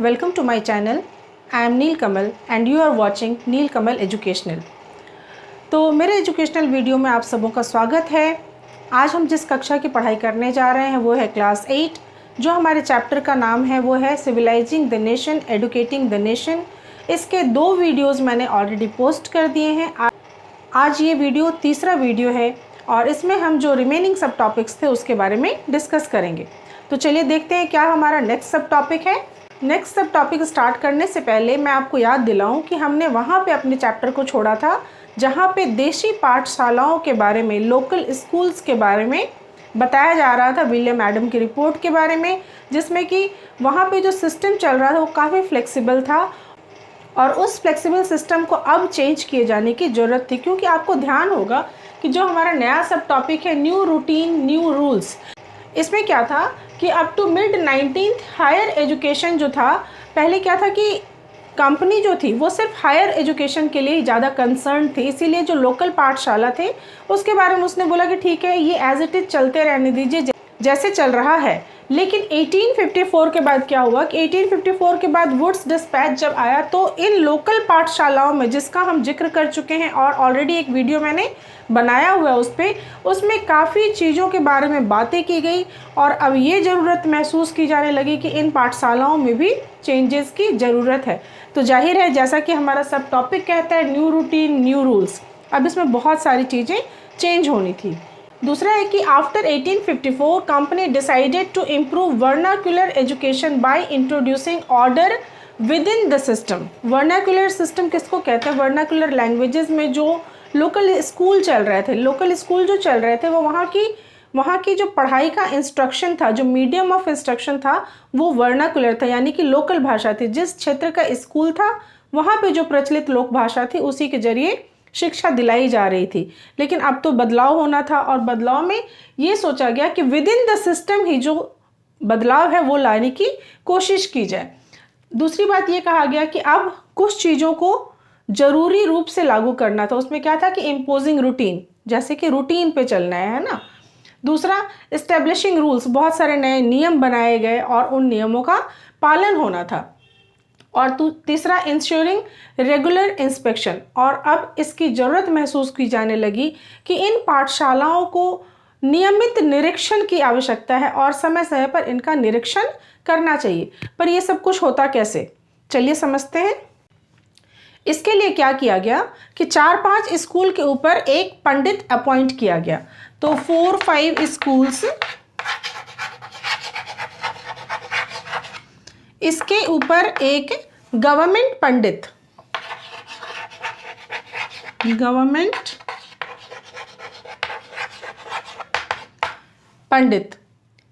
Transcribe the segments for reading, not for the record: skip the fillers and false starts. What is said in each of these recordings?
Welcome to my channel. I am Neel Kamal and you are watching Neel Kamal Educational. तो मेरे educational video में आप सबों का स्वागत है। आज हम जिस कक्षा की पढ़ाई करने जा रहे हैं वो है क्लास 8। जो हमारे चैप्टर का नाम है वो है civilising the nation, educating the nation. इसके 2 वीडियोस मैंने ऑलरेडी पोस्ट कर दिए हैं। आज ये वीडियो तीसरा वीडियो है और इसमें हम जो रिमेनिंग सब टॉपिक्स थे उसके बारे में डिस्कस करेंगे। तो चलिए देखते हैं क्या हमारा नेक्स्ट सब टॉपिक है। नेक्स्ट सब टॉपिक स्टार्ट करने से पहले मैं आपको याद दिलाऊं कि हमने वहाँ पे अपने चैप्टर को छोड़ा था जहाँ पे देशी पाठशालाओं के बारे में, लोकल स्कूल्स के बारे में बताया जा रहा था, विलियम एडम की रिपोर्ट के बारे में, जिसमें कि वहाँ पे जो सिस्टम चल रहा था वो काफ़ी फ्लेक्सिबल था और उस फ्लेक्सिबल सिस्टम को अब चेंज किए जाने की ज़रूरत थी। क्योंकि आपको ध्यान होगा कि जो हमारा नया सब टॉपिक है न्यू रूटीन न्यू रूल्स, इसमें क्या था कि up to mid 19th higher education जो था, पहले क्या था कि कंपनी जो थी वो सिर्फ हायर एजुकेशन के लिए ज़्यादा कंसर्न थी। इसीलिए जो लोकल पाठशाला थे उसके बारे में उसने बोला कि ठीक है ये एज इट इज़ चलते रहने दीजिए जैसे चल रहा है। लेकिन 1854 के बाद क्या हुआ कि 1854 के बाद वुड्स डिस्पैच जब आया तो इन लोकल पाठशालाओं में, जिसका हम जिक्र कर चुके हैं और ऑलरेडी एक वीडियो मैंने बनाया हुआ है उस पर, उसमें काफ़ी चीज़ों के बारे में बातें की गई और अब ये ज़रूरत महसूस की जाने लगी कि इन पाठशालाओं में भी चेंजेस की ज़रूरत है। तो जाहिर है जैसा कि हमारा सब टॉपिक कहता है न्यू रूटीन न्यू रूल्स, अब इसमें बहुत सारी चीज़ें चेंज होनी थी। दूसरा है कि after 1854 company decided to improve vernacular education by introducing order within the system. Vernacular system किसको कहते हैं? वर्नाक्यूलर लैंग्वेजेस में जो लोकल स्कूल चल रहे थे, लोकल स्कूल जो चल रहे थे वो वहाँ की जो पढ़ाई का इंस्ट्रक्शन था, जो मीडियम ऑफ इंस्ट्रक्शन था वो वर्नाक्यूलर था, यानी कि लोकल भाषा थी। जिस क्षेत्र का स्कूल था वहाँ पे जो प्रचलित लोक भाषा थी उसी के जरिए शिक्षा दिलाई जा रही थी। लेकिन अब तो बदलाव होना था और बदलाव में ये सोचा गया कि विद इन द सिस्टम ही जो बदलाव है वो लाने की कोशिश की जाए। दूसरी बात ये कहा गया कि अब कुछ चीज़ों को ज़रूरी रूप से लागू करना था। उसमें क्या था कि इम्पोजिंग रूटीन, जैसे कि रूटीन पे चलना है ना। दूसरा इस्टेब्लिशिंग रूल्स, बहुत सारे नए नियम बनाए गए और उन नियमों का पालन होना था। और तीसरा इंश्योरिंग रेगुलर इंस्पेक्शन, और अब इसकी ज़रूरत महसूस की जाने लगी कि इन पाठशालाओं को नियमित निरीक्षण की आवश्यकता है और समय समय पर इनका निरीक्षण करना चाहिए। पर यह सब कुछ होता कैसे, चलिए समझते हैं। इसके लिए क्या किया गया कि 4-5 स्कूल के ऊपर एक पंडित अपॉइंट किया गया। तो 4-5 स्कूल्स, इसके ऊपर एक गवर्नमेंट पंडित,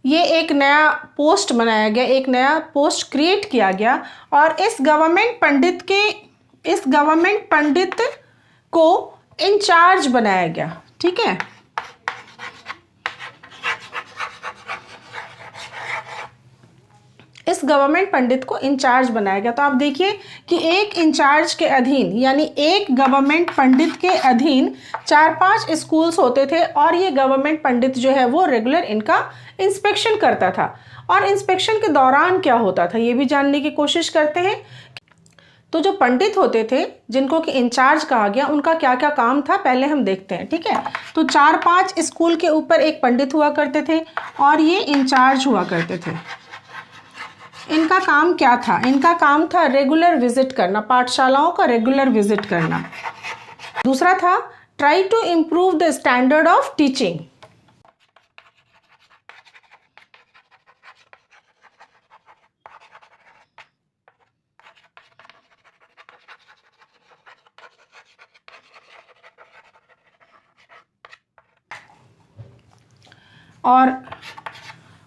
ये एक नया पोस्ट बनाया गया, एक नया पोस्ट क्रिएट किया गया और इस गवर्नमेंट पंडित को इंचार्ज बनाया गया। ठीक है, इस गवर्नमेंट पंडित को इंचार्ज बनाया गया। तो आप देखिए कि एक इंचार्ज के अधीन, यानी एक गवर्नमेंट पंडित के अधीन 4-5 स्कूल्स होते थे और ये गवर्नमेंट पंडित जो है वो रेगुलर इनका इंस्पेक्शन करता था। और इंस्पेक्शन के दौरान क्या होता था ये भी जानने की कोशिश करते हैं। तो जो पंडित होते थे जिनको कि इंचार्ज कहा गया, उनका क्या क्या काम था पहले हम देखते हैं। ठीक है, तो 4-5 स्कूल के ऊपर एक पंडित हुआ करते थे और ये इंचार्ज हुआ करते थे। इनका काम क्या था? इनका काम था रेगुलर विजिट करना, पाठशालाओं का रेगुलर विजिट करना। दूसरा था try to improve the standard of teaching.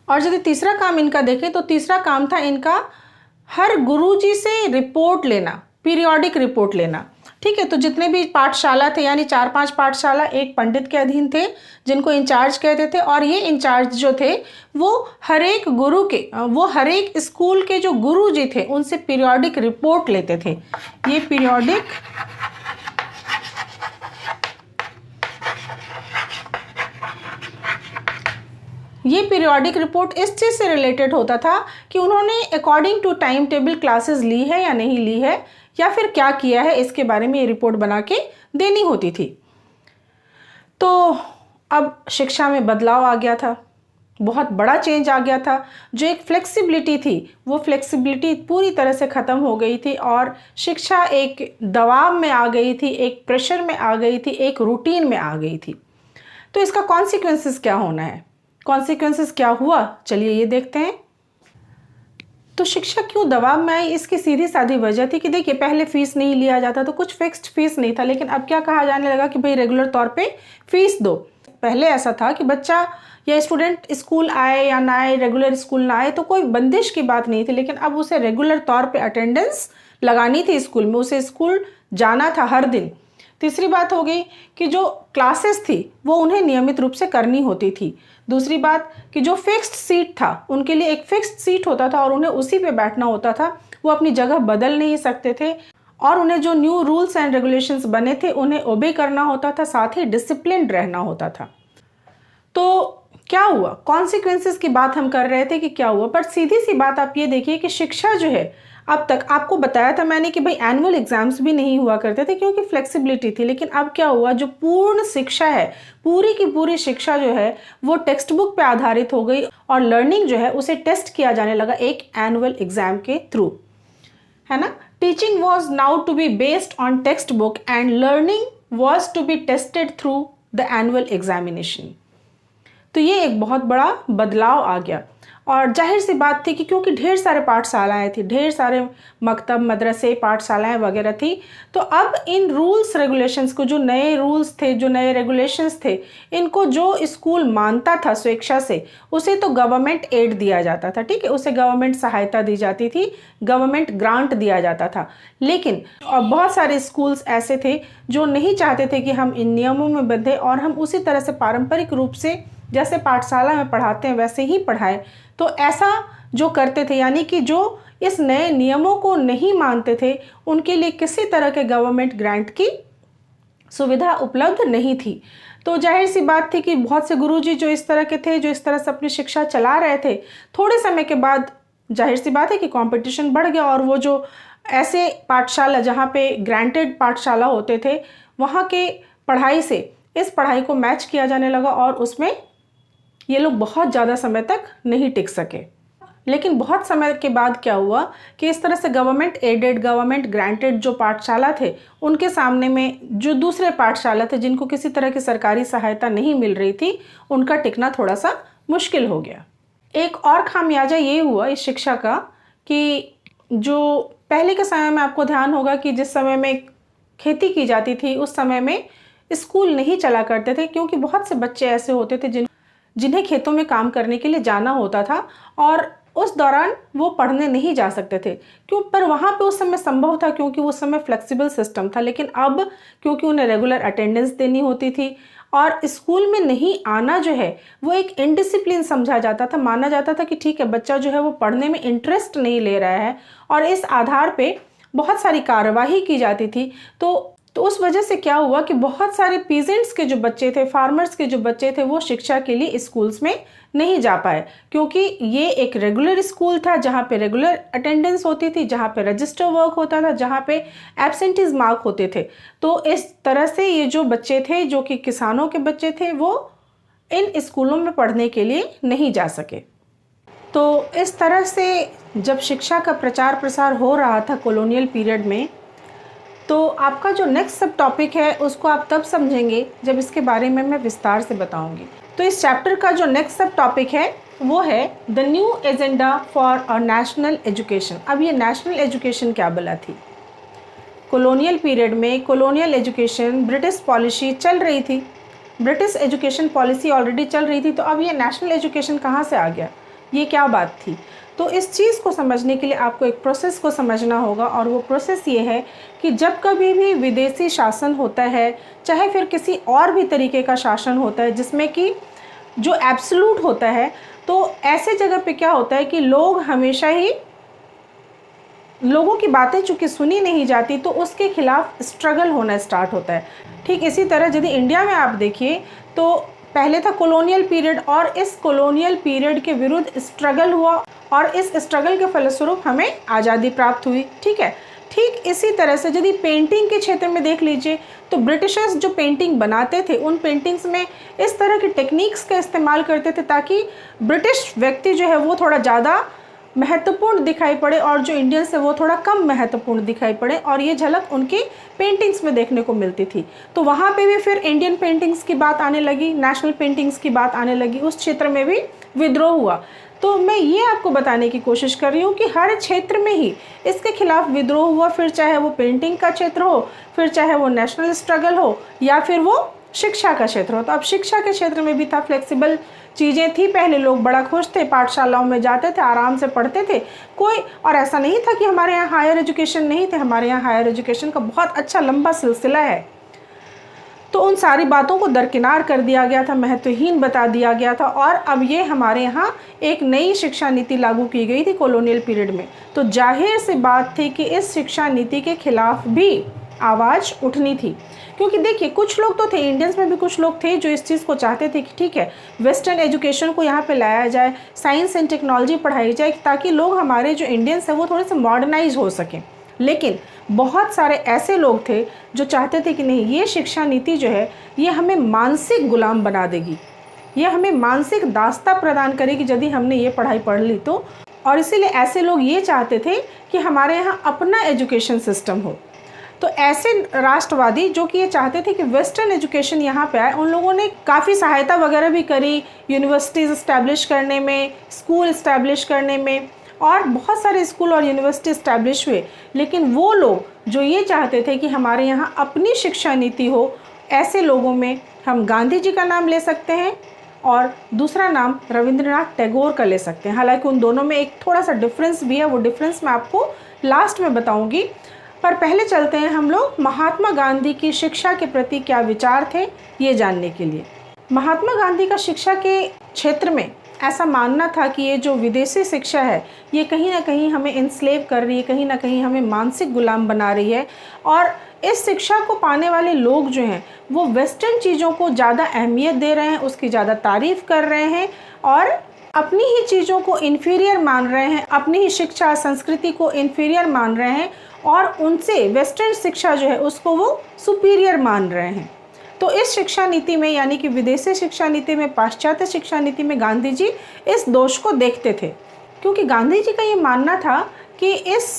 और यदि तीसरा काम इनका देखें तो तीसरा काम था इनका हर गुरुजी से रिपोर्ट लेना, पीरियोडिक रिपोर्ट लेना। ठीक है, तो जितने भी पाठशाला थे, यानी 4-5 पाठशाला एक पंडित के अधीन थे जिनको इंचार्ज कहते थे, और ये इंचार्ज जो थे वो हर एक स्कूल के जो गुरुजी थे उनसे पीरियोडिक रिपोर्ट लेते थे। ये पीरियोडिक ये पीरियोडिक रिपोर्ट इस चीज़ से रिलेटेड होता था कि उन्होंने according to time table classes ली है या नहीं ली है, या फिर क्या किया है, इसके बारे में ये रिपोर्ट बना के देनी होती थी। तो अब शिक्षा में बदलाव आ गया था, बहुत बड़ा चेंज आ गया था। जो एक फ्लेक्सिबिलिटी थी वो फ्लेक्सिबिलिटी पूरी तरह से ख़त्म हो गई थी और शिक्षा एक दबाव में आ गई थी, एक प्रेशर में आ गई थी, एक रूटीन में आ गई थी। तो इसका कॉन्सिक्वेंसेस क्या होना है, कॉन्सिक्वेंसेस क्या हुआ, चलिए ये देखते हैं। तो शिक्षा क्यों दबाव में आई, इसकी सीधी सादी वजह थी कि देखिए पहले फीस नहीं लिया जाता, तो कुछ फिक्स्ड फीस नहीं था, लेकिन अब क्या कहा जाने लगा कि भाई रेगुलर तौर पे फीस दो। पहले ऐसा था कि बच्चा या स्टूडेंट स्कूल आए या ना आए, रेगुलर स्कूल ना आए, तो कोई बंदिश की बात नहीं थी, लेकिन अब उसे रेगुलर तौर पे अटेंडेंस लगानी थी स्कूल में, उसे स्कूल जाना था हर दिन। तीसरी बात हो गई कि जो क्लासेस थी वो उन्हें नियमित रूप से करनी होती थी। दूसरी बात कि जो फिक्स्ड सीट था, उनके लिए एक फिक्स्ड सीट होता था और उन्हें उसी पे बैठना होता था, वो अपनी जगह बदल नहीं सकते थे। और उन्हें जो न्यू रूल्स एंड रेगुलेशंस बने थे उन्हें ओबे करना होता था, साथ ही डिसिप्लिन्ड रहना होता था। तो क्या हुआ, कॉन्सिक्वेंसेस की बात हम कर रहे थे कि क्या हुआ, पर सीधी सी बात आप ये देखिए कि शिक्षा जो है, अब तक आपको बताया था मैंने कि भाई एनुअल एग्जाम्स भी नहीं हुआ करते थे क्योंकि फ्लेक्सिबिलिटी थी, लेकिन अब क्या हुआ, जो पूर्ण शिक्षा है, पूरी की पूरी शिक्षा जो है वो टेक्स्ट बुक पे आधारित हो गई और लर्निंग जो है उसे टेस्ट किया जाने लगा एक एनुअल एग्जाम के थ्रू, है ना। Teaching was now to be based on text book and learning was to be tested through the annual examination. तो ये एक बहुत बड़ा बदलाव आ गया और जाहिर सी बात थी कि क्योंकि ढेर सारे पाठशालाएं थी, ढेर सारे मकतब, मदरसे, पाठशालाएं वगैरह थी, तो अब इन रूल्स रेगुलेशंस को, जो नए रूल्स थे, जो नए रेगुलेशंस थे, इनको जो स्कूल मानता था स्वेच्छा से, उसे तो गवर्नमेंट एड दिया जाता था, ठीक है, उसे गवर्नमेंट सहायता दी जाती थी, गवर्नमेंट ग्रांट दिया जाता था। लेकिन बहुत सारे स्कूल्स ऐसे थे जो नहीं चाहते थे कि हम इन नियमों में बंधे और हम उसी तरह से पारंपरिक रूप से जैसे पाठशाला में पढ़ाते हैं वैसे ही पढ़ाएं। तो ऐसा जो करते थे, यानी कि जो इस नए नियमों को नहीं मानते थे, उनके लिए किसी तरह के गवर्नमेंट ग्रांट की सुविधा उपलब्ध नहीं थी। तो जाहिर सी बात थी कि बहुत से गुरुजी जो इस तरह के थे, जो इस तरह से अपनी शिक्षा चला रहे थे, थोड़े समय के बाद जाहिर सी बात है कि कंपटीशन बढ़ गया और वो जो ऐसे पाठशाला जहाँ पे ग्रांटेड पाठशाला होते थे, वहाँ के पढ़ाई से इस पढ़ाई को मैच किया जाने लगा और उसमें ये लोग बहुत ज़्यादा समय तक नहीं टिक सके। लेकिन बहुत समय के बाद क्या हुआ कि इस तरह से गवर्नमेंट एडेड, गवर्नमेंट ग्रांटेड जो पाठशाला थे, उनके सामने में जो दूसरे पाठशाला थे जिनको किसी तरह की सरकारी सहायता नहीं मिल रही थी, उनका टिकना थोड़ा सा मुश्किल हो गया। एक और खामियाजा ये हुआ इस शिक्षा का कि जो पहले के समय में आपको ध्यान होगा कि जिस समय में खेती की जाती थी उस समय में स्कूल नहीं चला करते थे, क्योंकि बहुत से बच्चे ऐसे होते थे जिन्हें खेतों में काम करने के लिए जाना होता था और उस दौरान वो पढ़ने नहीं जा सकते थे। क्यों, पर वहाँ पे उस समय संभव था क्योंकि उस समय फ्लेक्सिबल सिस्टम था। लेकिन अब क्योंकि उन्हें रेगुलर अटेंडेंस देनी होती थी और स्कूल में नहीं आना जो है वो एक इनडिसिप्लिन समझा जाता था, माना जाता था कि ठीक है बच्चा जो है वो पढ़ने में इंटरेस्ट नहीं ले रहा है, और इस आधार पे बहुत सारी कार्यवाही की जाती थी। तो उस वजह से क्या हुआ कि बहुत सारे पीजेंट्स के जो बच्चे थे, फार्मर्स के जो बच्चे थे, वो शिक्षा के लिए स्कूल्स में नहीं जा पाए, क्योंकि ये एक रेगुलर स्कूल था जहाँ पे रेगुलर अटेंडेंस होती थी, जहाँ पे रजिस्टर वर्क होता था, जहाँ पे एब्सेंटीज मार्क होते थे। तो इस तरह से ये जो बच्चे थे, जो कि किसानों के बच्चे थे, वो इन स्कूलों में पढ़ने के लिए नहीं जा सके। तो इस तरह से जब शिक्षा का प्रचार प्रसार हो रहा था कॉलोनियल पीरियड में, तो आपका जो नेक्स्ट सब टॉपिक है उसको आप तब समझेंगे जब इसके बारे में मैं विस्तार से बताऊंगी। तो इस चैप्टर का जो नेक्स्ट सब टॉपिक है वो है the new agenda for a national education. अब ये नेशनल एजुकेशन क्या बला थी? कॉलोनियल पीरियड में कॉलोनियल एजुकेशन, ब्रिटिश पॉलिसी चल रही थी, ब्रिटिश एजुकेशन पॉलिसी ऑलरेडी चल रही थी, तो अब ये नेशनल एजुकेशन कहाँ से आ गया, ये क्या बात थी? तो इस चीज़ को समझने के लिए आपको एक प्रोसेस को समझना होगा, और वो प्रोसेस ये है कि जब कभी भी विदेशी शासन होता है, चाहे फिर किसी और भी तरीके का शासन होता है जिसमें कि जो एब्सोल्यूट होता है, तो ऐसे जगह पे क्या होता है कि लोग हमेशा ही, लोगों की बातें चूँकि सुनी नहीं जाती तो उसके खिलाफ स्ट्रगल होना स्टार्ट होता है। ठीक इसी तरह यदि इंडिया में आप देखिए तो पहले था कॉलोनियल पीरियड और इस कॉलोनियल पीरियड के विरुद्ध स्ट्रगल हुआ और इस स्ट्रगल के फलस्वरूप हमें आज़ादी प्राप्त हुई। ठीक है, ठीक इसी तरह से यदि पेंटिंग के क्षेत्र में देख लीजिए तो ब्रिटिशर्स जो पेंटिंग बनाते थे उन पेंटिंग्स में इस तरह की टेक्निक्स का इस्तेमाल करते थे ताकि ब्रिटिश व्यक्ति जो है वो थोड़ा ज़्यादा महत्वपूर्ण दिखाई पड़े और जो इंडियंस है वो थोड़ा कम महत्वपूर्ण दिखाई पड़े, और ये झलक उनकी पेंटिंग्स में देखने को मिलती थी। तो वहाँ पे भी फिर इंडियन पेंटिंग्स की बात आने लगी, नेशनल पेंटिंग्स की बात आने लगी, उस क्षेत्र में भी विद्रोह हुआ। तो मैं ये आपको बताने की कोशिश कर रही हूँ कि हर क्षेत्र में ही इसके खिलाफ विद्रोह हुआ, फिर चाहे वो पेंटिंग का क्षेत्र हो, फिर चाहे वो नेशनल स्ट्रगल हो, या फिर वो शिक्षा का क्षेत्र हो। तो अब शिक्षा के क्षेत्र में भी था, फ्लेक्सिबल चीज़ें थी। पहले लोग बड़ा खुश थे, पाठशालाओं में जाते थे, आराम से पढ़ते थे कोई, और ऐसा नहीं था कि हमारे यहाँ हायर एजुकेशन नहीं थे, हमारे यहाँ हायर एजुकेशन का बहुत अच्छा लंबा सिलसिला है। तो उन सारी बातों को दरकिनार कर दिया गया था, महत्वहीन बता दिया गया था, और अब ये हमारे यहाँ एक नई शिक्षा नीति लागू की गई थी कॉलोनियल पीरियड में। तो जाहिर सी बात थी कि इस शिक्षा नीति के खिलाफ भी आवाज़ उठनी थी, क्योंकि देखिए कुछ लोग तो थे, इंडियंस में भी कुछ लोग थे जो इस चीज़ को चाहते थे कि ठीक है वेस्टर्न एजुकेशन को यहाँ पे लाया जाए, साइंस एंड टेक्नोलॉजी पढ़ाई जाए ताकि लोग हमारे जो इंडियंस हैं वो थोड़े से मॉडर्नाइज हो सकें। लेकिन बहुत सारे ऐसे लोग थे जो चाहते थे कि नहीं, ये शिक्षा नीति जो है ये हमें मानसिक गुलाम बना देगी, ये हमें मानसिक दास्ता प्रदान करेगी यदि हमने ये पढ़ाई पढ़ ली तो। और इसीलिए ऐसे लोग ये चाहते थे कि हमारे यहाँ अपना एजुकेशन सिस्टम हो। तो ऐसे राष्ट्रवादी जो कि ये चाहते थे कि वेस्टर्न एजुकेशन यहाँ पे आए, उन लोगों ने काफ़ी सहायता वगैरह भी करी यूनिवर्सिटीज़ इस्टेब्लिश करने में, स्कूल इस्टेब्लिश करने में, और बहुत सारे स्कूल और यूनिवर्सिटी इस्टेब्लिश हुए। लेकिन वो लोग जो ये चाहते थे कि हमारे यहाँ अपनी शिक्षा नीति हो, ऐसे लोगों में हम गांधी जी का नाम ले सकते हैं और दूसरा नाम रविंद्रनाथ टैगोर का ले सकते हैं। हालांकि उन दोनों में एक थोड़ा सा डिफरेंस भी है, वो डिफरेंस मैं आपको लास्ट में बताऊंगी। पर पहले चलते हैं हम लोग महात्मा गांधी की शिक्षा के प्रति क्या विचार थे ये जानने के लिए। महात्मा गांधी का शिक्षा के क्षेत्र में ऐसा मानना था कि ये जो विदेशी शिक्षा है ये कहीं ना कहीं हमें इंस्लेव कर रही है, कहीं ना कहीं हमें मानसिक गुलाम बना रही है, और इस शिक्षा को पाने वाले लोग जो हैं वो वेस्टर्न चीज़ों को ज़्यादा अहमियत दे रहे हैं, उसकी ज़्यादा तारीफ़ कर रहे हैं और अपनी ही चीज़ों को इन्फीरियर मान रहे हैं, अपनी ही शिक्षा संस्कृति को इन्फीरियर मान रहे हैं, और उनसे वेस्टर्न शिक्षा जो है उसको वो सुपीरियर मान रहे हैं। तो इस शिक्षा नीति में, यानी कि विदेशी शिक्षा नीति में, पाश्चात्य शिक्षा नीति में गांधी जी इस दोष को देखते थे, क्योंकि गांधी जी का ये मानना था कि इस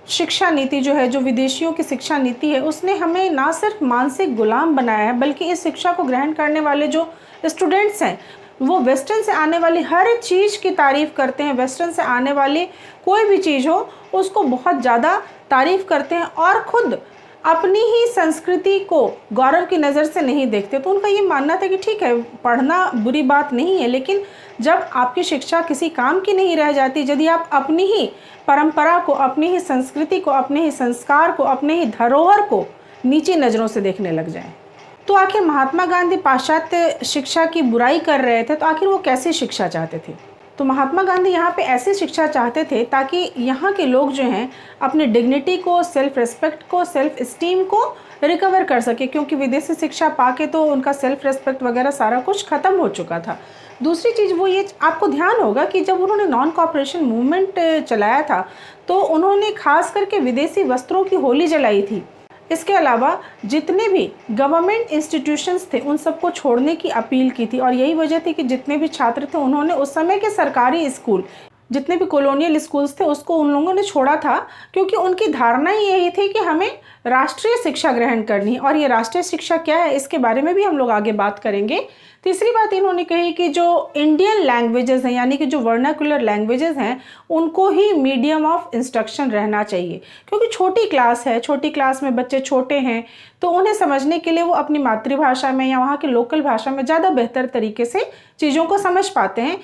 शिक्षा नीति जो है, जो विदेशियों की शिक्षा नीति है, उसने हमें ना सिर्फ मानसिक गुलाम बनाया है, बल्कि इस शिक्षा को ग्रहण करने वाले जो स्टूडेंट्स हैं वो वेस्टर्न से आने वाली हर चीज़ की तारीफ़ करते हैं, वेस्टर्न से आने वाली कोई भी चीज़ हो उसको बहुत ज़्यादा तारीफ़ करते हैं और ख़ुद अपनी ही संस्कृति को गौरव की नज़र से नहीं देखते। तो उनका ये मानना था कि ठीक है पढ़ना बुरी बात नहीं है, लेकिन जब आपकी शिक्षा किसी काम की नहीं रह जाती, यदि आप अपनी ही परंपरा को, अपनी ही संस्कृति को, अपने ही संस्कार को, अपने ही धरोहर को नीची नज़रों से देखने लग जाएं। तो आखिर महात्मा गांधी पाश्चात्य शिक्षा की बुराई कर रहे थे, तो आखिर वो कैसी शिक्षा चाहते थे? तो महात्मा गांधी यहाँ पे ऐसी शिक्षा चाहते थे ताकि यहाँ के लोग जो हैं अपनी डिग्निटी को, सेल्फ रिस्पेक्ट को, सेल्फ इस्टीम को रिकवर कर सके, क्योंकि विदेशी शिक्षा पाके तो उनका सेल्फ रिस्पेक्ट वगैरह सारा कुछ ख़त्म हो चुका था। दूसरी चीज़ वो ये, आपको ध्यान होगा कि जब उन्होंने नॉन कॉपरेशन मूवमेंट चलाया था तो उन्होंने खास करके विदेशी वस्त्रों की होली जलाई थी। इसके अलावा जितने भी गवर्नमेंट इंस्टीट्यूशंस थे उन सबको छोड़ने की अपील की थी, और यही वजह थी कि जितने भी छात्र थे उन्होंने उस समय के सरकारी स्कूल, जितने भी कॉलोनियल स्कूल्स थे उसको उन लोगों ने छोड़ा था, क्योंकि उनकी धारणा ही यही थी कि हमें राष्ट्रीय शिक्षा ग्रहण करनी है। और ये राष्ट्रीय शिक्षा क्या है इसके बारे में भी हम लोग आगे बात करेंगे। तीसरी बात इन्होंने कही कि जो इंडियन लैंग्वेजेस हैं, यानी कि जो वर्नाकुलर लैंग्वेजेस हैं, उनको ही मीडियम ऑफ इंस्ट्रक्शन रहना चाहिए, क्योंकि छोटी क्लास है, छोटी क्लास में बच्चे छोटे हैं, तो उन्हें समझने के लिए वो अपनी मातृभाषा में या वहाँ की लोकल भाषा में ज़्यादा बेहतर तरीके से चीज़ों को समझ पाते हैं।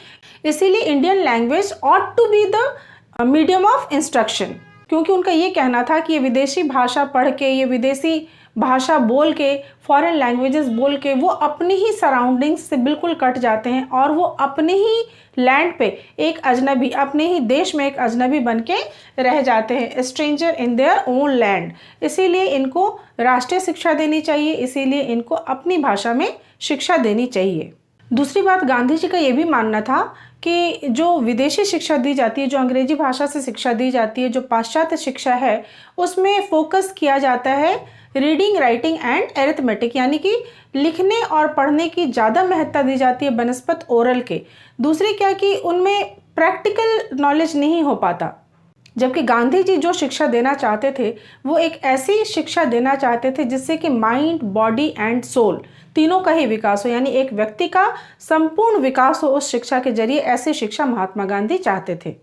इसीलिए Indian language ought to be the medium of instruction, क्योंकि उनका ये कहना था कि ये विदेशी भाषा पढ़ के, ये विदेशी भाषा बोल के, फॉरेन लैंग्वेजेस बोल के वो अपनी ही सराउंडिंग्स से बिल्कुल कट जाते हैं और वो अपने ही लैंड पे एक अजनबी, अपने ही देश में एक अजनबी बन के रह जाते हैं, stranger in their own land. इसीलिए इनको राष्ट्रीय शिक्षा देनी चाहिए, इसीलिए इनको अपनी भाषा में शिक्षा देनी चाहिए। दूसरी बात, गांधी जी का ये भी मानना था कि जो विदेशी शिक्षा दी जाती है, जो अंग्रेजी भाषा से शिक्षा दी जाती है, जो पाश्चात्य शिक्षा है, उसमें फोकस किया जाता है रीडिंग, राइटिंग एंड एरिथमेटिक, यानी कि लिखने और पढ़ने की ज़्यादा महत्ता दी जाती है बनस्पत ओरल के। दूसरी क्या कि उनमें प्रैक्टिकल नॉलेज नहीं हो पाता। जबकि गांधी जी जो शिक्षा देना चाहते थे वो एक ऐसी शिक्षा देना चाहते थे जिससे कि माइंड, बॉडी एंड सोल तीनों का ही विकास हो, यानी एक व्यक्ति का संपूर्ण विकास हो उस शिक्षा के जरिए। ऐसी शिक्षा महात्मा गांधी चाहते थे।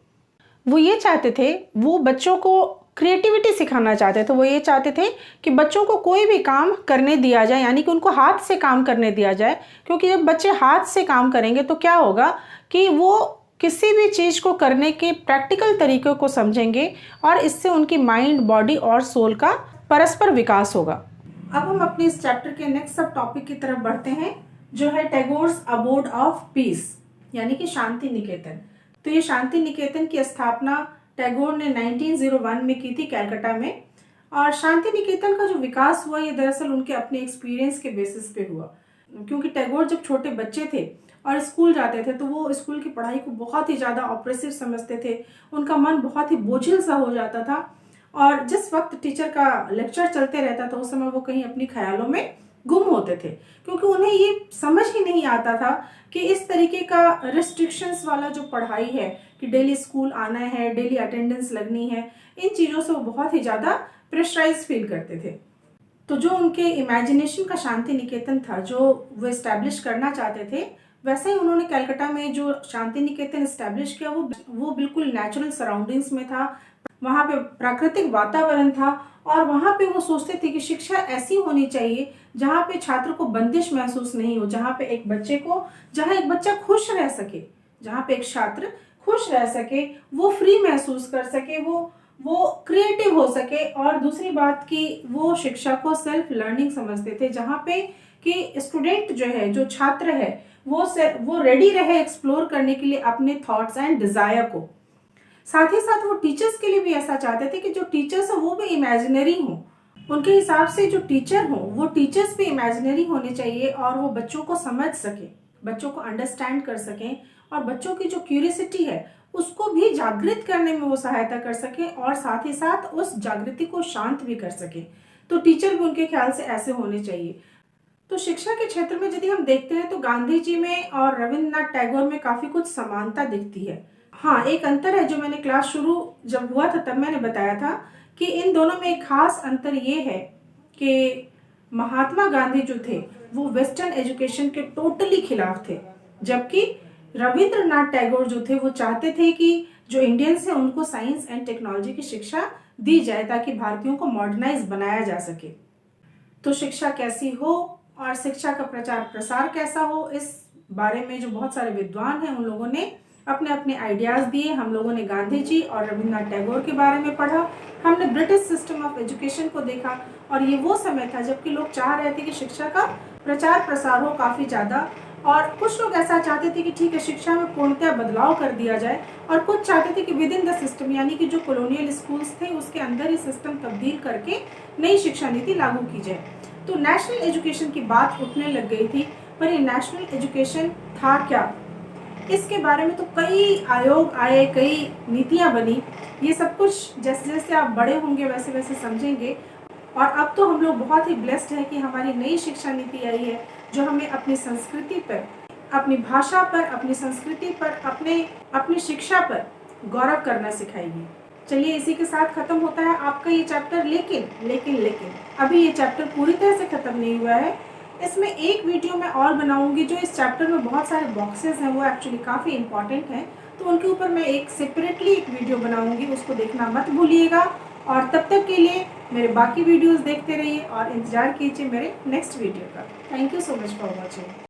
वो ये चाहते थे, वो बच्चों को क्रिएटिविटी सिखाना चाहते थे। वो ये चाहते थे कि बच्चों को कोई भी काम करने दिया जाए, यानी कि उनको हाथ से काम करने दिया जाए, क्योंकि जब बच्चे हाथ से काम करेंगे तो क्या होगा कि वो किसी भी चीज़ को करने के प्रैक्टिकल तरीकों को समझेंगे और इससे उनकी माइंड, बॉडी और सोल का परस्पर विकास होगा। अब हम अपने इस चैप्टर के नेक्स्ट सब टॉपिक की तरफ बढ़ते हैं, जो है टैगोर्स अबोर्ड ऑफ पीस, यानी कि शांति निकेतन। तो ये शांति निकेतन की स्थापना टैगोर ने 1901 में की थी कैलकाटा में। और शांति निकेतन का जो विकास हुआ ये दरअसल उनके अपने एक्सपीरियंस के बेसिस पे हुआ, क्योंकि टैगोर जब छोटे बच्चे थे और स्कूल जाते थे तो वो स्कूल की पढ़ाई को बहुत ही ज़्यादा ऑप्रेसिव समझते थे। उनका मन बहुत ही बोझिल सा हो जाता था और जिस वक्त टीचर का लेक्चर चलते रहता था उस समय वो कहीं अपनी ख्यालों में गुम होते थे, क्योंकि उन्हें ये समझ ही नहीं आता था कि इस तरीके का रिस्ट्रिक्शंस वाला जो पढ़ाई है कि डेली स्कूल आना है, डेली अटेंडेंस लगनी है, इन चीज़ों से वो बहुत ही ज़्यादा प्रेशराइज फील करते थे। तो जो उनके इमेजिनेशन का शांति निकेतन था, जो वो इस्टेब्लिश करना चाहते थे, वैसे ही उन्होंने कलकत्ता में जो शांति निकेतन इस्टेब्लिश किया वो बिल्कुल नेचुरल सराउंडिंग्स में था। वहाँ पे प्राकृतिक वातावरण था और वहाँ पे वो सोचते थे कि शिक्षा ऐसी होनी चाहिए जहाँ पे छात्र को बंदिश महसूस नहीं हो, जहाँ एक बच्चा खुश रह सके, जहाँ पे एक छात्र खुश रह सके, वो फ्री महसूस कर सके, वो क्रिएटिव हो सके। और दूसरी बात कि वो शिक्षा को सेल्फ लर्निंग समझते थे, जहाँ पे कि स्टूडेंट जो है, जो छात्र है, वो रेडी रहे एक्सप्लोर करने के लिए अपने थॉट्स एंड डिजायर को। साथ ही साथ वो टीचर्स के लिए भी ऐसा चाहते थे कि जो टीचर्स हो वो भी इमेजिनरी हो। उनके हिसाब से जो टीचर हो वो टीचर्स भी इमेजिनरी होने चाहिए और वो बच्चों को समझ सके, बच्चों को अंडरस्टैंड कर सकें और बच्चों की जो क्यूरियोसिटी है उसको भी जागृत करने में वो सहायता कर सके और साथ ही साथ उस जागृति को शांत भी कर सके। तो टीचर भी उनके ख्याल से ऐसे होने चाहिए। तो शिक्षा के क्षेत्र में यदि हम देखते हैं तो गांधी जी में और रविंद्रनाथ टैगोर में काफी कुछ समानता दिखती है। हाँ, एक अंतर है जो मैंने क्लास शुरू जब हुआ था तब मैंने बताया था कि इन दोनों में एक खास अंतर ये है कि महात्मा गांधी जो थे वो वेस्टर्न एजुकेशन के टोटली खिलाफ थे, जबकि रविंद्रनाथ टैगोर जो थे वो चाहते थे कि जो इंडियंस हैं उनको साइंस एंड टेक्नोलॉजी की शिक्षा दी जाए ताकि भारतीयों को मॉडर्नाइज बनाया जा सके। तो शिक्षा कैसी हो और शिक्षा का प्रचार प्रसार कैसा हो, इस बारे में जो बहुत सारे विद्वान हैं उन लोगों ने अपने अपने आइडियाज दिए। हम लोगों ने गांधी जी और रविंद्रनाथ टैगोर के बारे में पढ़ा, हमने ब्रिटिश सिस्टम ऑफ एजुकेशन को देखा और ये वो समय था जबकि लोग चाह रहे थे कि शिक्षा का प्रचार प्रसार हो काफ़ी ज़्यादा, और कुछ लोग ऐसा चाहते थे कि ठीक है शिक्षा में पूर्णतः बदलाव कर दिया जाए, और कुछ चाहते थे कि विद इन द सिस्टम, यानी कि जो कॉलोनियल स्कूल्स थे उसके अंदर ही सिस्टम तब्दील करके नई शिक्षा नीति लागू की जाए। तो नेशनल एजुकेशन की बात उठने लग गई थी, पर ये नेशनल एजुकेशन था क्या, इसके बारे में तो कई आयोग आए, कई नीतियां बनी। ये सब कुछ जैसे जैसे आप बड़े होंगे वैसे वैसे समझेंगे। और अब तो हम लोग बहुत ही ब्लेस्ड हैं कि हमारी नई शिक्षा नीति आई है जो हमें अपनी संस्कृति पर, अपनी भाषा पर, अपनी संस्कृति पर, अपनी शिक्षा पर गौरव करना सिखाएगी। चलिए, इसी के साथ खत्म होता है आपका ये चैप्टर। लेकिन अभी ये चैप्टर पूरी तरह से खत्म नहीं हुआ है। इसमें एक वीडियो मैं और बनाऊंगी जो इस चैप्टर में बहुत सारे बॉक्सेस हैं वो एक्चुअली काफ़ी इंपॉर्टेंट हैं, तो उनके ऊपर मैं एक सेपरेटली एक वीडियो बनाऊंगी, उसको देखना मत भूलिएगा। और तब तक के लिए मेरे बाकी वीडियोस देखते रहिए और इंतज़ार कीजिए मेरे नेक्स्ट वीडियो का। Thank you so much for watching.